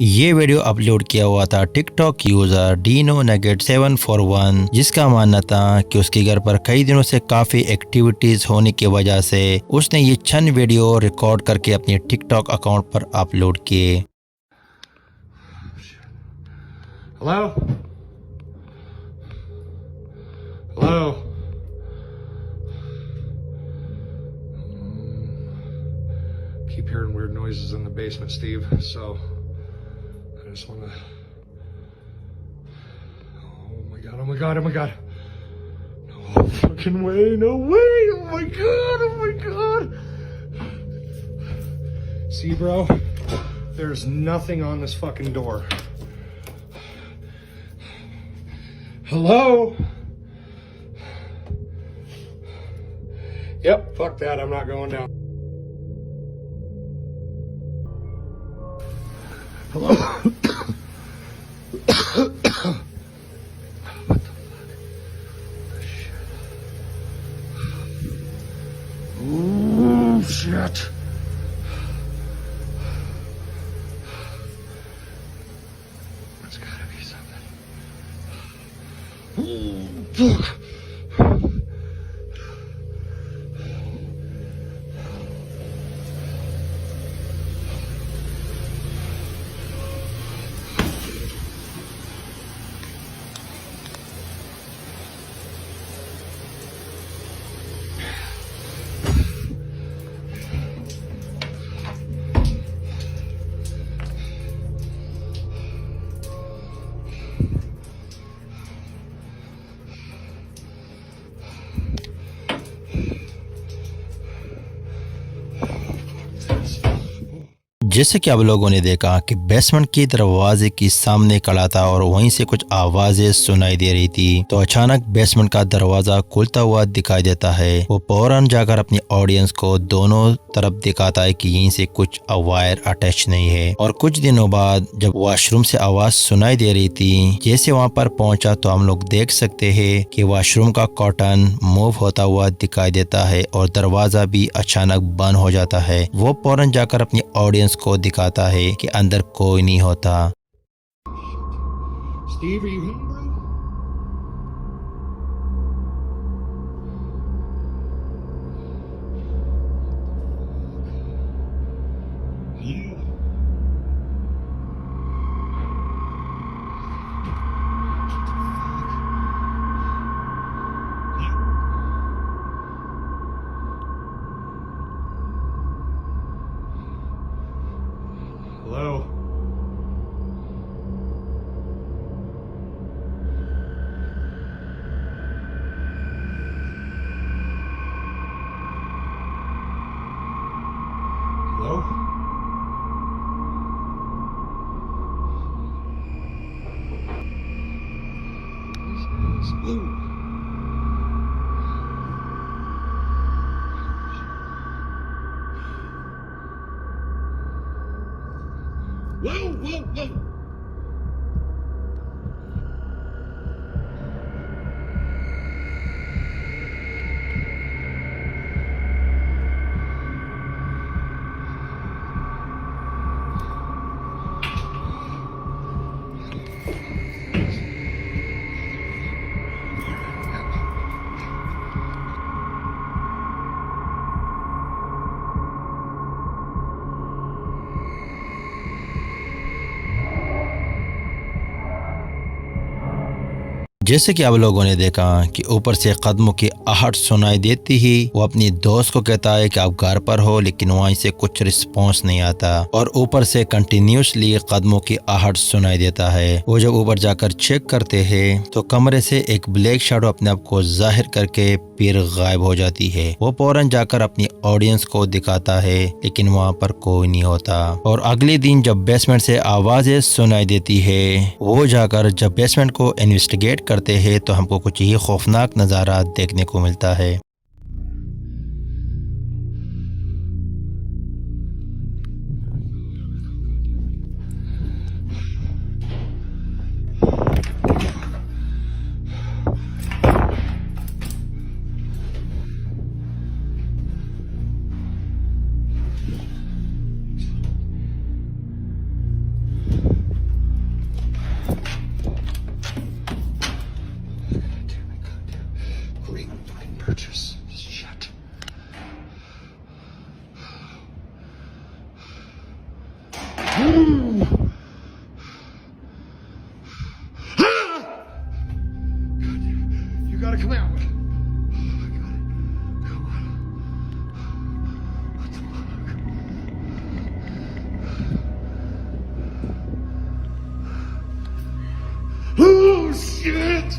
ये video upload किया हुआ था टिकटॉक यूजर डीनो नगेट 741, जिसका मानना था कि उसके घर पर कई दिनों से काफी एक्टिविटीज होने की वजह से उसने ये चंद वीडियो रिकॉर्ड करके अपने टिकटॉक अकाउंट पर अपलोड किए। Hello? Hello? Keep hearing weird noises in the basement, Steve, so I just want to... Oh my god, oh my god, oh my god. No fucking way, no way, oh my god, oh my god. See, bro, there's nothing on this fucking door. Hello? Yep, fuck that, I'm not going down. Hello? What the fuck? Shit. Oh, shit. There's gotta be something. Oh, fuck. जैसे कि आप लोगों ने देखा कि basement के दरवाजे के सामने खड़ा था और वहीं से कुछ आवाजें सुनाई दे रही थी, तो अचानक बेसमेंट का दरवाजा खुलता हुआ दिखाई देता है। वो फौरन जाकर अपनी ऑडियंस को दोनों तरफ दिखाता है कि यहीं से कुछ वायर अटैच नहीं है। और कुछ दिनों बाद जब वॉशरूम से आवाज सुनाई दे रही थी, जैसे वहां पर पहुंचा तो हम लोग देख सकते हैं कि वॉशरूम का कर्टन मूव होता हुआ दिखाई देता है और दरवाजा भी अचानक बंद हो जाता है। वो फौरन जाकर अपनी ऑडियंस को दिखाता है कि अंदर कोई नहीं होता। Steve, are you home, bro? Yeah. Hello? Hello? Ooh. Whoa, whoa, whoa! जैसे कि आप लोगों ने देखा कि ऊपर से कदमों की आहट सुनाई देती ही वो अपनी दोस्त को कहता है कि आप घर पर हो, लेकिन वहीं से कुछ रिस्पॉन्स नहीं आता और ऊपर से कंटिन्यूसली कदमों की आहट सुनाई देता है। वो जब ऊपर जाकर चेक करते हैं तो कमरे से एक ब्लैक शैडो अपने आप को जाहिर करके फिर गायब हो जाती है। वो फौरन जाकर अपनी ऑडियंस को दिखाता है, लेकिन वहाँ पर कोई नहीं होता। और अगले दिन जब बेसमेंट से आवाजें सुनाई देती है, वो जाकर जब बेसमेंट को इन्वेस्टिगेट करते हैं तो हमको कुछ ही खौफनाक नज़ारा देखने को मिलता है। You gotta come out. I got it. Come on. What the fuck? Oh shit!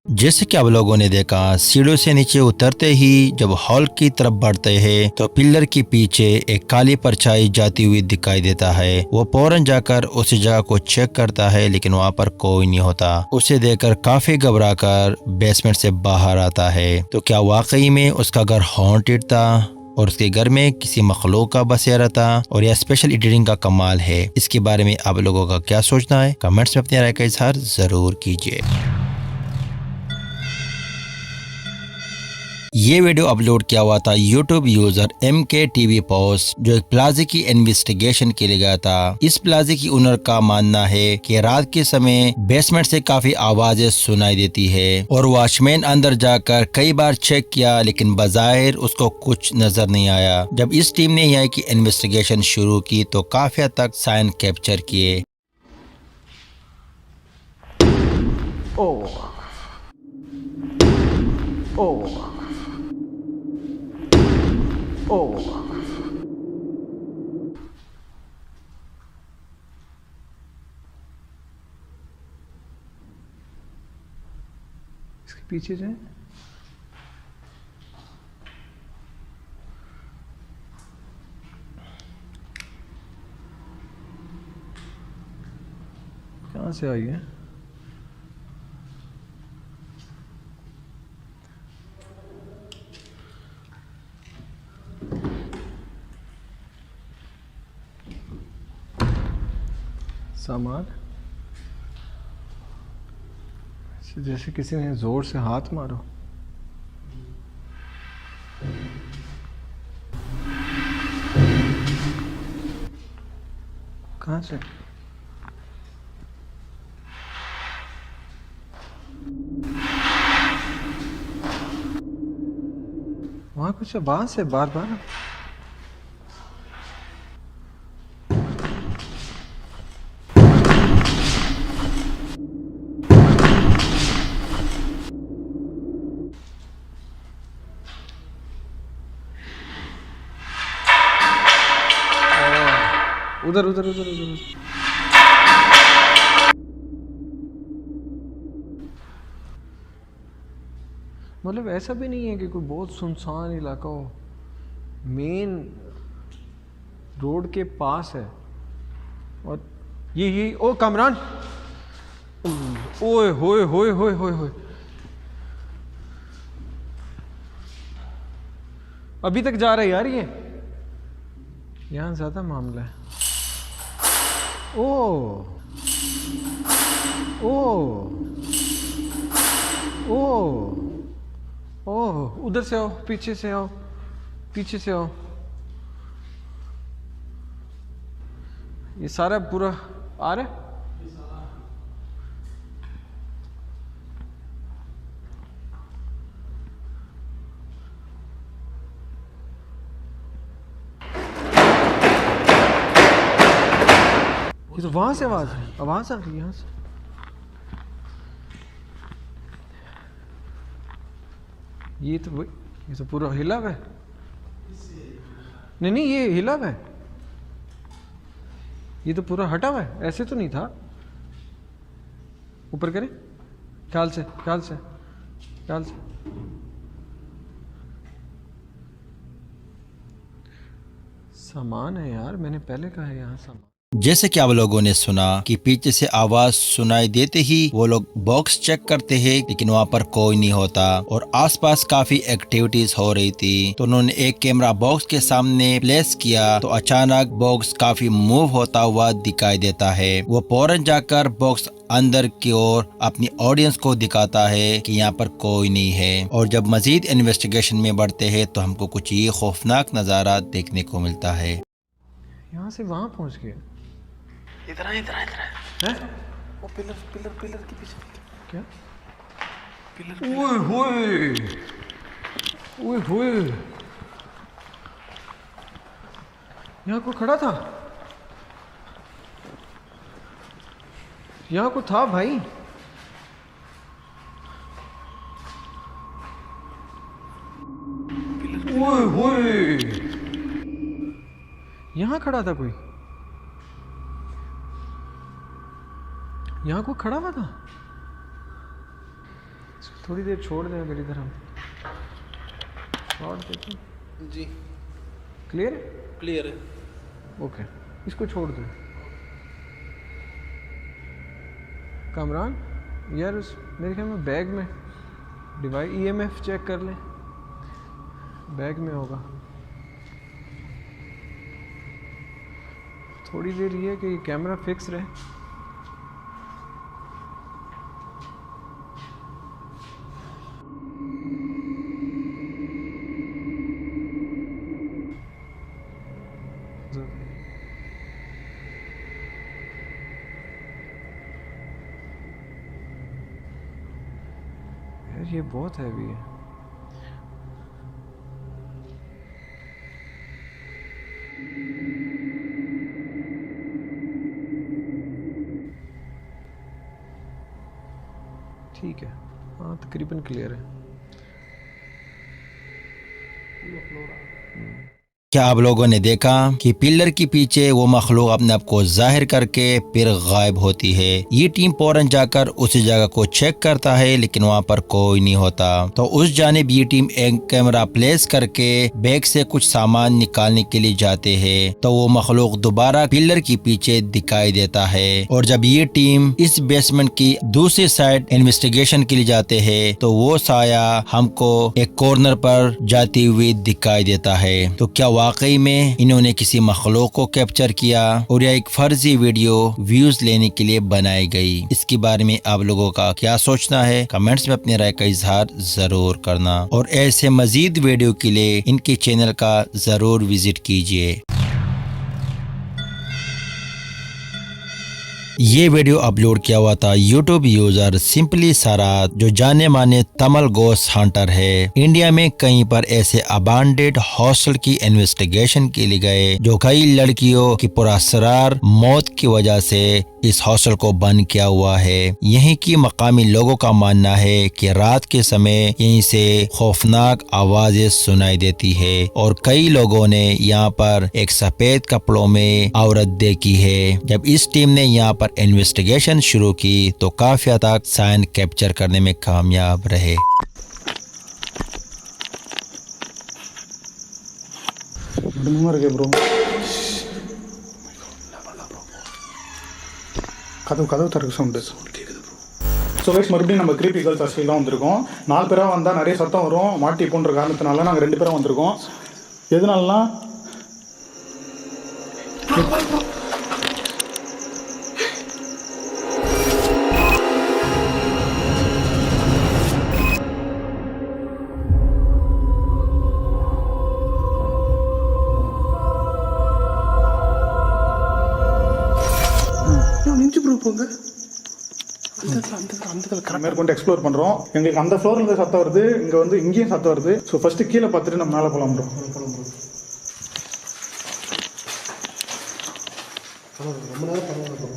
जैसे कि आप लोगों ने देखा, सीढ़ियों से नीचे उतरते ही जब हॉल की तरफ बढ़ते हैं तो पिलर के पीछे एक काली परछाई जाती हुई दिखाई देता है। वो फौरन जाकर उसी जगह को चेक करता है, लेकिन वहाँ पर कोई नहीं होता। उसे देखकर काफी घबराकर बेसमेंट से बाहर आता है। तो क्या वाकई में उसका घर हॉन्टेड था और उसके घर में किसी मखलूक का बसेरा था, और यह स्पेशल एडिटिंग का कमाल है? इसके बारे में आप लोगों का क्या सोचना है? कमेंट्स में अपनी राय का इजहार जरूर कीजिए। ये वीडियो अपलोड किया हुआ था यूट्यूब यूजर MKTV पोस्ट, जो एक प्लाजे की इन्वेस्टिगेशन के लिए गया था। इस प्लाजे की ओनर का मानना है कि रात के समय बेसमेंट से काफी आवाजें सुनाई देती है और वॉचमैन अंदर जाकर कई बार चेक किया, लेकिन बज़ाहिर उसको कुछ नजर नहीं आया। जब इस टीम ने यहाँ की इन्वेस्टिगेशन शुरू की तो काफी हद तक साइन कैप्चर किए। इसके पीछे जाए। कहाँ से आई है? सामान जैसे किसी ने जोर से हाथ मारो। कहाँ से? वहाँ कुछ आवाज है बार बार। उधर उधर उधर उधर। मतलब ऐसा भी नहीं है कि कोई बहुत सुनसान इलाका हो, मेन रोड के पास है। और ये ओ कामरान, ओए होए होए होए होए होए, अभी तक जा रहा है यार। ये यहाँ ज्यादा मामला है। ओ ओ ओ ओ, उधर से आओ, पीछे से आओ, पीछे से आओ। ये सारा पूरा आ रहा है। ये तो वहां से आवाज है, आवाज आ रही है यहाँ से। ये तो पूरा हिला हुआ है। नहीं नहीं, ये हिला हुआ है। ये तो पूरा हटा हुआ है, ऐसे तो नहीं था। ऊपर करें, ख्याल से ख्याल से ख्याल से। सामान है यार, मैंने पहले कहा है यहाँ सामान। जैसे कि आप लोगों ने सुना कि पीछे से आवाज सुनाई देते ही वो लोग बॉक्स चेक करते हैं, लेकिन वहाँ पर कोई नहीं होता और आसपास काफी एक्टिविटीज हो रही थी। तो उन्होंने एक कैमरा बॉक्स के सामने प्लेस किया तो अचानक बॉक्स काफी मूव होता हुआ दिखाई देता है। वो फौरन जाकर बॉक्स अंदर की ओर अपनी ऑडियंस को दिखाता है कि यहाँ पर कोई नहीं है। और जब मजीद इन्वेस्टिगेशन में बढ़ते हैं तो हमको कुछ ये खौफनाक नजारा देखने को मिलता है। यहाँ से वहां पहुंच गए। इधर है। वो पिलर के पीछे। क्या? पिलर। ओए होए, ओए होए, यहाँ कोई खड़ा था, यहाँ कोई था भाई। ओए ओए, यहाँ खड़ा था कोई, यहाँ कोई खड़ा हुआ था। थोड़ी देर छोड़ दें अगर इधर हम शॉट देखें। जी क्लियर है? क्लियर है। ओके, इसको छोड़ दो। कामरान यार, उस मेरे ख्याल में बैग में डिवाइस ईएमएफ चेक कर लें, बैग में होगा। थोड़ी देर ये कि कैमरा फिक्स रहे। यार ये बहुत हैवी है। ठीक है, हाँ तकरीबन क्लियर है। क्या आप लोगों ने देखा कि पिलर के पीछे वो मखलूक अपने आप को जाहिर करके फिर गायब होती है। ये टीम फौरन जाकर उसी जगह को चेक करता है, लेकिन वहाँ पर कोई नहीं होता। तो उस जानिब ये टीम एक कैमरा प्लेस करके बैग से कुछ सामान निकालने के लिए जाते हैं, तो वो मखलूक दोबारा पिलर के पीछे दिखाई देता है। और जब ये टीम इस बेसमेंट की दूसरी साइड इन्वेस्टिगेशन के लिए जाते हैं, तो वो साया हमको एक कॉर्नर पर जाती हुई दिखाई देता है। तो क्या वाकई में इन्होंने किसी मखलूक को कैप्चर किया और या एक फर्जी वीडियो व्यूज लेने के लिए बनाई गई? इसके बारे में आप लोगों का क्या सोचना है? कमेंट्स में अपनी राय का इजहार जरूर करना और ऐसे मजीद वीडियो के लिए इनके चैनल का जरूर विजिट कीजिए। ये वीडियो अपलोड किया हुआ था यूट्यूब यूजर सिंपली सारात, जो जाने माने तमिल गोस्ट हंटर है। इंडिया में कहीं पर ऐसे अबांडेड हॉस्टल की इन्वेस्टिगेशन के लिए गए, जो कई लड़कियों की पुरअसरार मौत की वजह से इस हॉस्टल को बंद किया हुआ है। यहीं की मकामी लोगों का मानना है कि रात के समय यहीं से खौफनाक आवाजें सुनाई देती है और कई लोगों ने यहाँ पर एक सफेद कपड़ों में औरत देखी है। जब इस टीम ने यहाँ पर इन्वेस्टिगेशन शुरू की तो काफी हद तक साइन कैप्चर करने में कामयाब रहे। கதவு திறக்க சவுண்டு ஸோ கைஸ் மறுபடியும் நம்ம கிரீப்பி கேர்ள்ஸ் ஹாஸ்டல்லாம் வந்திருக்கோம். 4 பேராக வந்தால் நிறைய சத்தம் வரும், மாட்டி போன்ற காரணத்தினால நாங்கள் 2 பேரும் வந்திருக்கோம். எதனாலலாம் மேற்கொண்டு எக்ஸ்ப்ளோர் பண்ணுறோம். எங்களுக்கு அந்த ஃப்ளோர்லேருந்து சத்தம் வருது, இங்கே வந்து இங்கேயும் சத்தம் வருது. ஸோ ஃபஸ்ட்டு கீழே பார்த்துட்டு நம்ம மேலே போகலாம் ப்ரோ. ரொம்ப நேரம் பரவாயில்ல.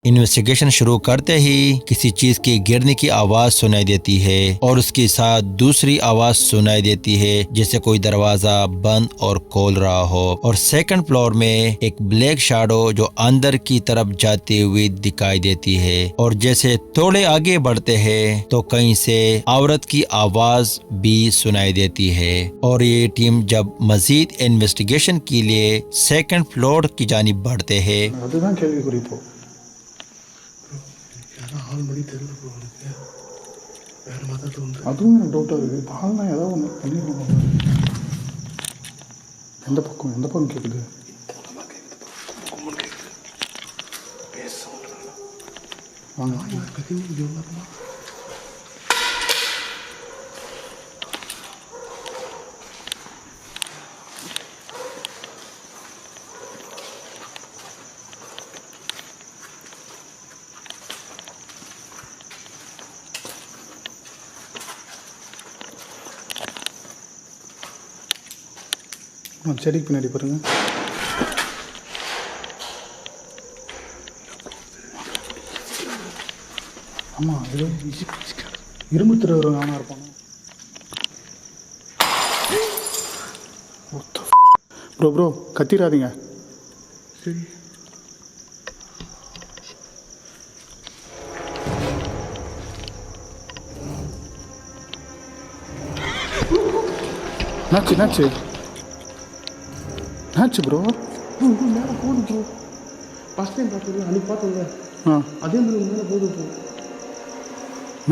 इन्वेस्टिगेशन शुरू करते ही किसी चीज के गिरने की आवाज सुनाई देती है और उसके साथ दूसरी आवाज सुनाई देती है, जैसे कोई दरवाजा बंद और खोल रहा हो। और सेकंड फ्लोर में एक ब्लैक शैडो जो अंदर की तरफ जाती हुई दिखाई देती है। और जैसे थोड़े आगे बढ़ते हैं तो कहीं से औरत की आवाज भी सुनाई देती है। और ये टीम जब मजीद इन्वेस्टिगेशन के लिए सेकंड फ्लोर की जानिब बढ़ते हैं, அதுதான் கேள்விக்குறி. இப்போ அதுவும் எனக்கு டவுட்டாக இருக்குது. பால்லாம் ஏதாவது ஒன்று பண்ணிடுவாங்க. எந்த பக்கம் கேட்குது? வாங்க செடிக்கு பின்னாடி பாருங்க. ஆமாம், இது இரும்பு திருவர் நானாக இருப்பாங்க. ப்ரோ ப்ரோ கத்திராதீங்க. சரி. என்னாச்சு ப்ரோ? மேலே போகுது ப்ரோ. ஃபஸ்ட் டைம் பார்த்தது அன்றைக்கி பார்த்தோம்ல, ஆ அதே மாதிரி மேலே போகுது ப்ரோ.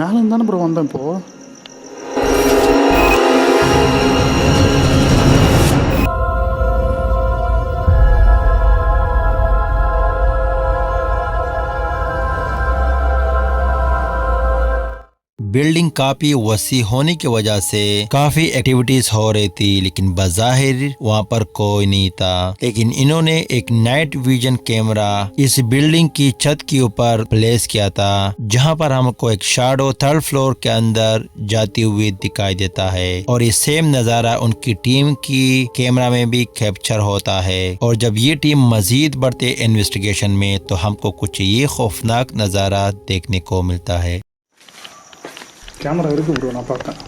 மேலே இருந்தானே ப்ரோ வந்தேன் இப்போது. बिल्डिंग काफी वसी होने की वजह से काफी एक्टिविटीज हो रही थी, लेकिन बज़ाहिर वहाँ पर कोई नहीं था। लेकिन इन्होंने एक नाइट विजन कैमरा इस बिल्डिंग की छत के ऊपर प्लेस किया था, जहाँ पर हमको एक शैडो 3rd फ्लोर के अंदर जाती हुई दिखाई देता है। और ये सेम नज़ारा उनकी टीम की कैमरा में भी कैप्चर होता है। और जब ये टीम मजीद बढ़ते इन्वेस्टिगेशन में, तो हमको कुछ ये खौफनाक नज़ारा देखने को मिलता है। கேமரா இருக்குது ப்ரோ, நான் பார்த்தேன்.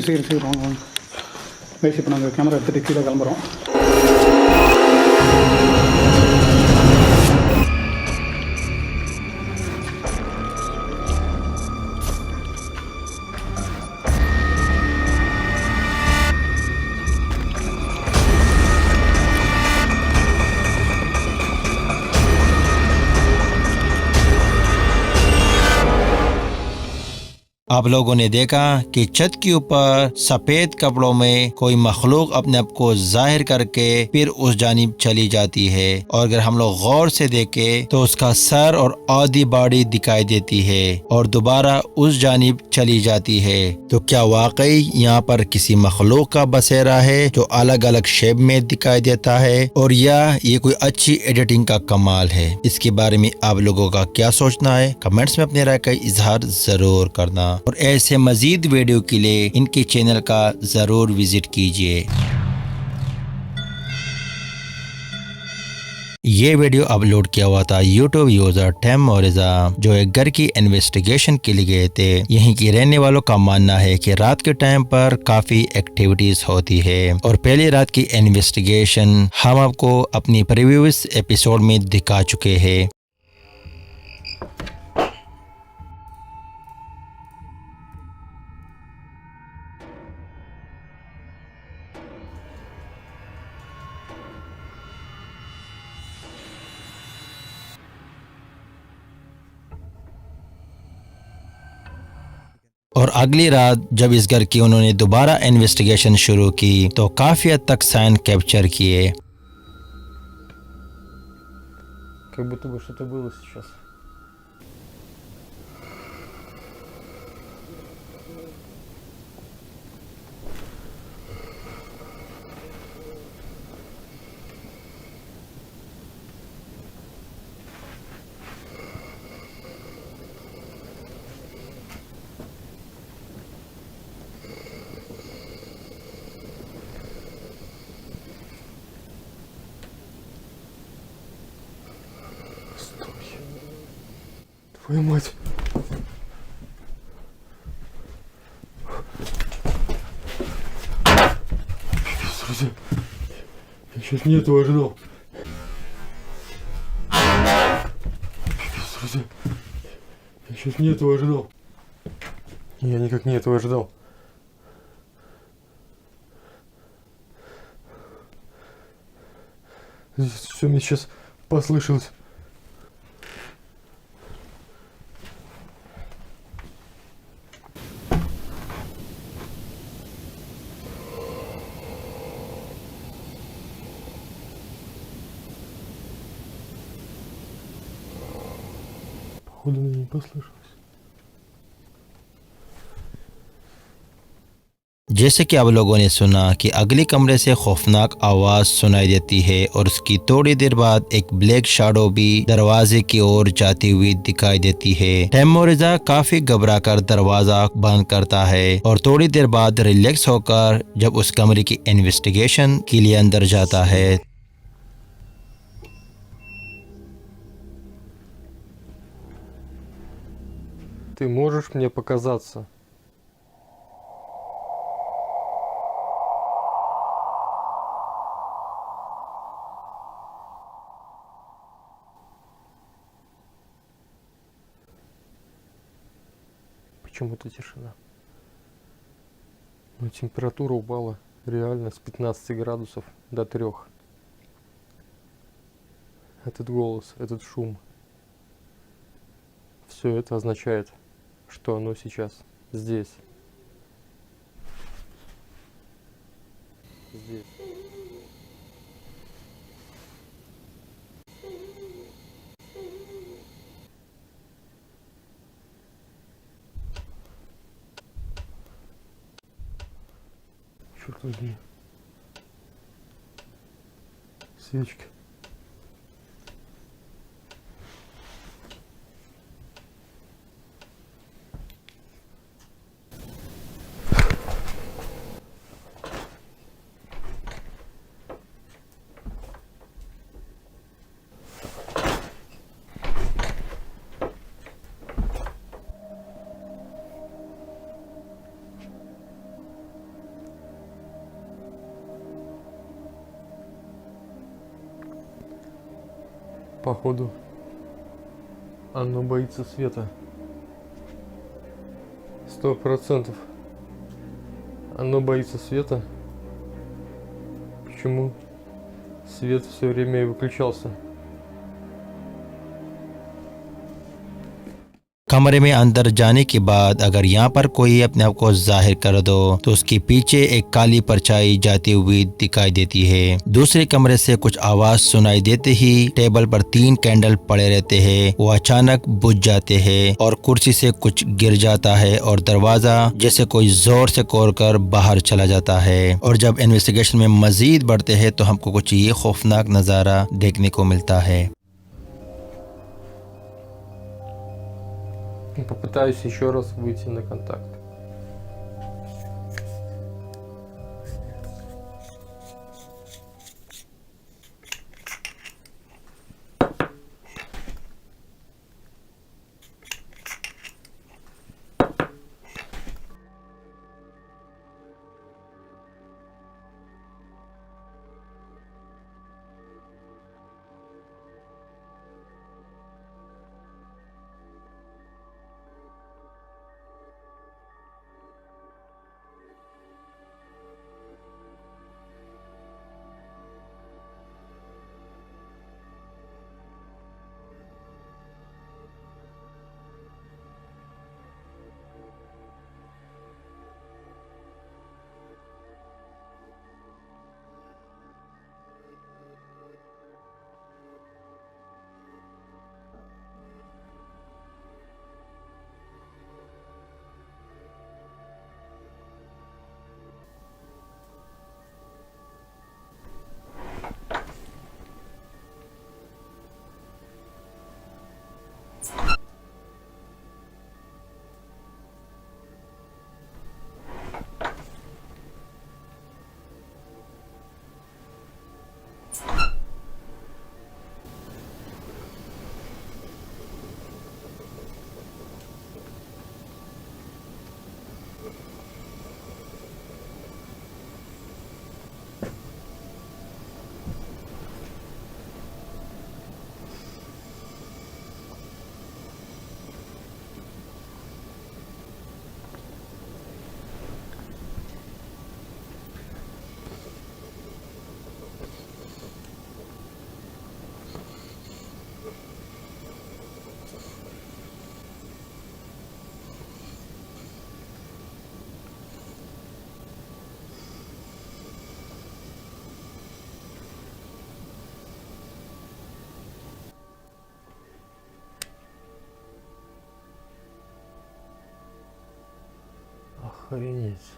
சீக்கிரம் வாங்க. கைஸ், இப்போ நாங்கள் கேமரா எடுத்துகிட்டு கீழே கிளம்புறோம். आप लोगों ने देखा कि छत के ऊपर सफेद कपड़ों में कोई मखलूक अपने आप को जाहिर करके फिर उस जानिब चली जाती है। और अगर हम लोग गौर से देखें तो उसका सर और आधी बॉडी दिखाई देती है और दोबारा उस जानिब चली जाती है। तो क्या वाकई यहाँ पर किसी मखलूक का बसेरा है जो अलग अलग शेप में दिखाई देता है, और या ये कोई अच्छी एडिटिंग का कमाल है? इसके बारे में आप लोगों का क्या सोचना है? कमेंट्स में अपने राय का इजहार जरूर करना। और ऐसे मजीद वीडियो के लिए इनके चैनल का जरूर विजिट कीजिए। ये वीडियो अपलोड किया हुआ था यूट्यूब यूजर टेम मोरिजा, जो एक घर की इन्वेस्टिगेशन के लिए गए थे। यहीं के रहने वालों का मानना है कि रात के टाइम पर काफी एक्टिविटीज होती है, और पहली रात की इन्वेस्टिगेशन हम आपको अपनी प्रीवियस एपिसोड में दिखा चुके हैं। और अगली रात जब इस घर की उन्होंने दोबारा इन्वेस्टिगेशन शुरू की तो काफी हद तक साइन कैप्चर किए। Как будто бы что-то было сейчас. Твою мать. Пипец, друзья. Я сейчас не этого ожидал. Пипец, друзья. Я сейчас не этого ожидал. Я никак не этого ожидал. Все мне сейчас послышалось. Походу мне не послышалось. जैसे कि आप लोगों ने सुना कि अगले कमरे से खौफनाक आवाज सुनाई देती है और उसकी थोड़ी देर बाद एक ब्लैक शैडो भी दरवाजे की ओर जाती हुई दिखाई देती है। टेमोरिजा काफी घबराकर दरवाजा बंद करता है और थोड़ी देर बाद रिलैक्स होकर जब उस कमरे की इन्वेस्टिगेशन के लिए अंदर जाता है। Ты можешь мне показаться? Почему-то тишина. Но температура упала реально с 15 градусов до 3. Этот голос, этот шум. Все это означает, что оно сейчас здесь. Здесь. Черт возьми. Свечки. Походу, оно боится света. 100%. Оно боится света. Почему свет все время и выключался? कमरे में अंदर जाने के बाद अगर यहाँ पर कोई अपने आप को जाहिर कर दो तो उसके पीछे एक काली परछाई जाती हुई दिखाई देती है। दूसरे कमरे से कुछ आवाज सुनाई देते ही टेबल पर 3 कैंडल पड़े रहते हैं, वो अचानक बुझ जाते हैं और कुर्सी से कुछ गिर जाता है और दरवाजा जैसे कोई जोर से खोलकर बाहर चला जाता है। और जब इन्वेस्टिगेशन में मजीद बढ़ते हैं तो हमको कुछ ये खौफनाक नज़ारा देखने को मिलता है। Попытаюсь еще раз выйти на контакт. Охренеть.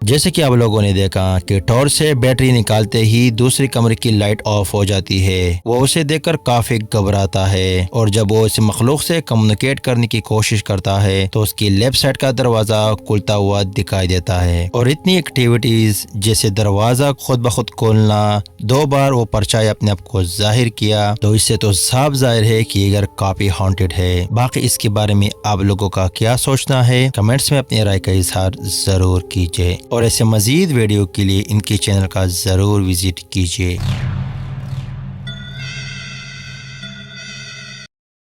जैसे कि आप लोगों ने देखा कि टॉर्च से बैटरी निकालते ही दूसरी कमरे की लाइट ऑफ हो जाती है। वो उसे देखकर काफी घबराता है और जब वो इस मखलूक से कम्युनिकेट करने की कोशिश करता है तो उसकी लेफ्ट साइड का दरवाजा खुलता हुआ दिखाई देता है और इतनी एक्टिविटीज जैसे दरवाजा खुद ब खुद खोलना, 2 बार वो परछाई अपने आप को जाहिर किया, तो इससे तो साफ जाहिर है कि ये घर काफी हॉन्टेड है। बाकी इसके बारे में आप लोगों का क्या सोचना है, कमेंट्स में अपनी राय का इजहार जरूर कीजिए और ऐसे मजीद वीडियो के लिए इनके चैनल का जरूर विजिट कीजिए।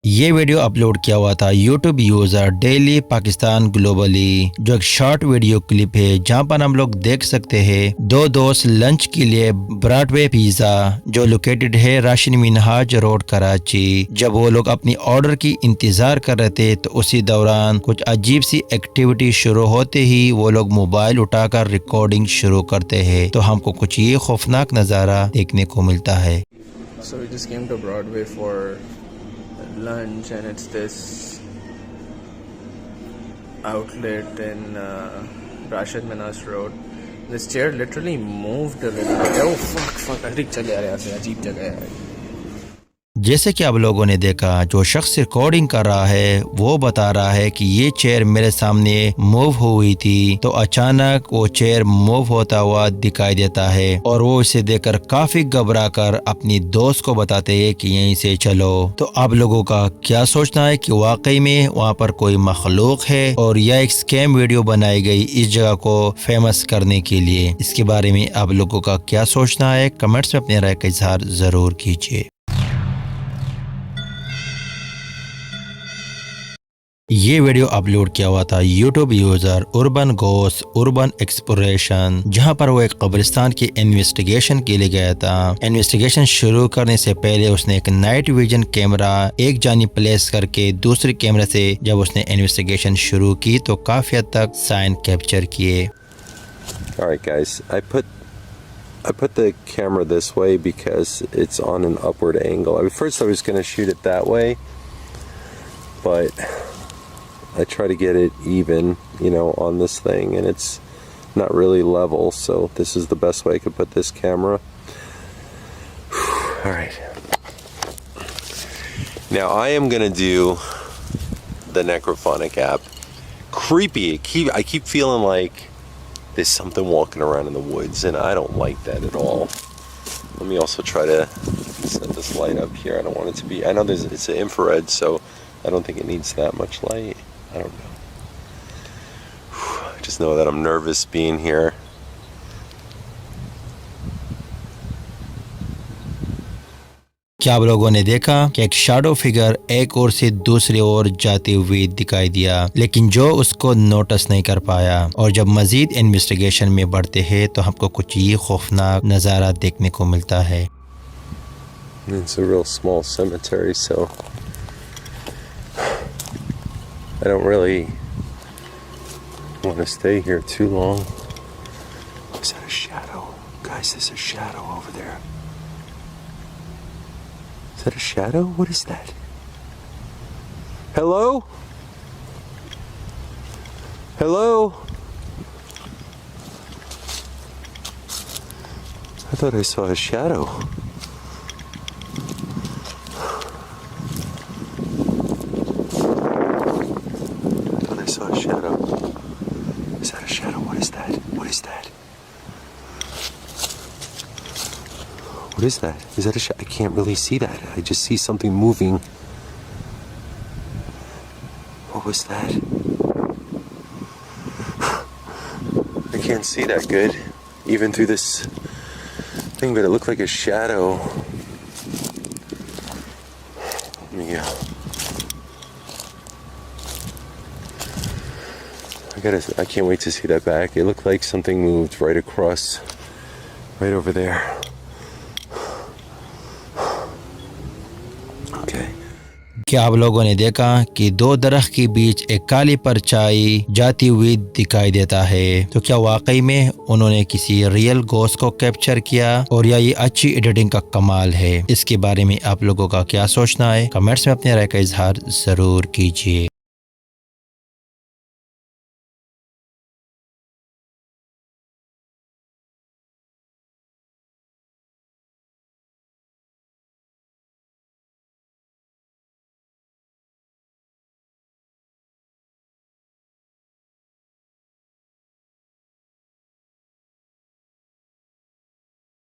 ये वीडियो अपलोड किया हुआ था YouTube user daily Pakistan globally, जो एक शॉर्ट वीडियो क्लिप है जहां पर हम लोग देख सकते हैं 2 दोस्त लंच के लिए ब्रॉडवे पिज्जा जो लोकेटेड है राशिद मिनहाज रोड कराची, जब वो लोग अपनी ऑर्डर की इंतजार कर रहे थे तो उसी दौरान कुछ अजीब सी एक्टिविटी शुरू होते ही वो लोग मोबाइल उठाकर रिकॉर्डिंग शुरू करते हैं, तो हमको कुछ ये खौफनाक नज़ारा देखने को मिलता है। So we just came to Broadway for lunch, and it's this outlet in Rashid Minas Road. This chair literally moved a little bit. Oh fuck! अरे चले आ रहे हैं, ऐसे अजीब जगह है। जैसे कि आप लोगों ने देखा, जो शख्स रिकॉर्डिंग कर रहा है वो बता रहा है कि ये चेयर मेरे सामने मूव हुई थी, तो अचानक वो चेयर मूव होता हुआ दिखाई देता है और वो इसे देखकर काफी घबरा कर अपनी दोस्त को बताते हैं कि यहीं से चलो। तो आप लोगों का क्या सोचना है कि वाकई में वहाँ पर कोई मखलूक है और यह एक स्कैम वीडियो बनाई गई इस जगह को फेमस करने के लिए? इसके बारे में आप लोगों का क्या सोचना है, कमेंट्स में अपने राय का इजहार जरूर कीजिए। ये वीडियो अपलोड किया हुआ था यूट्यूब यूजर अर्बन गोस अर्बन एक्सप्लोरेशन, जहां पर वो एक कब्रिस्तान की इन्वेस्टिगेशन के लिए गया था। इन्वेस्टिगेशन शुरू करने से पहले उसने एक नाइट विजन कैमरा एक जानी प्लेस करके दूसरे कैमरे से जब उसने इन्वेस्टिगेशन शुरू की तो काफी हद तक साइन कैप्चर किए। Alright guys, I put the camera this way because it's on an upward angle. At first I was going to shoot it that way, but I try to get it even, you know, on this thing, and it's not really level, so this is the best way I could put this camera. Alright. Now I am going to do the Necrophonic app. Creepy. I keep feeling like there's something walking around in the woods, and I don't like that at all. Let me also try to set this light up here. I don't want it to be, I know it's an infrared, so I don't think it needs that much light. I don't know. I just know that I'm nervous being here. क्या आप लोगों ने देखा कि एक shadow figure एक ओर से दूसरी ओर जाते हुए दिखाई दिया, लेकिन जो उसको नोटिस नहीं कर पाया। और जब मजीद इन्वेस्टिगेशन में बढ़ते हैं तो हमको कुछ ये खौफनाक नज़ारा देखने को मिलता है। It's a real small cemetery, so I don't really want to stay here too long. Is that a shadow? Guys, there's a shadow over there. Is that a shadow? What is that? Hello? Hello? I thought I saw a shadow. I saw a shadow. Is that a shadow? What is that? What is that? What is that? Is that a shadow? I can't really see that. I just see something moving. What was that? I can't see that good, even through this thing, but it looked like a shadow. Yeah. I can't wait to see that back. It looked like something moved right across, right over there. Okay. क्या आप लोगों ने देखा कि 2 दरख्त के बीच एक काली परछाई जाती हुई दिखाई देता है? तो क्या वाकई में उन्होंने किसी रियल गोस्ट को कैप्चर किया और या ये अच्छी एडिटिंग का कमाल है? इसके बारे में आप लोगों का क्या सोचना है? कमेंट्स में अपने राय का इजहार जरूर कीजिए।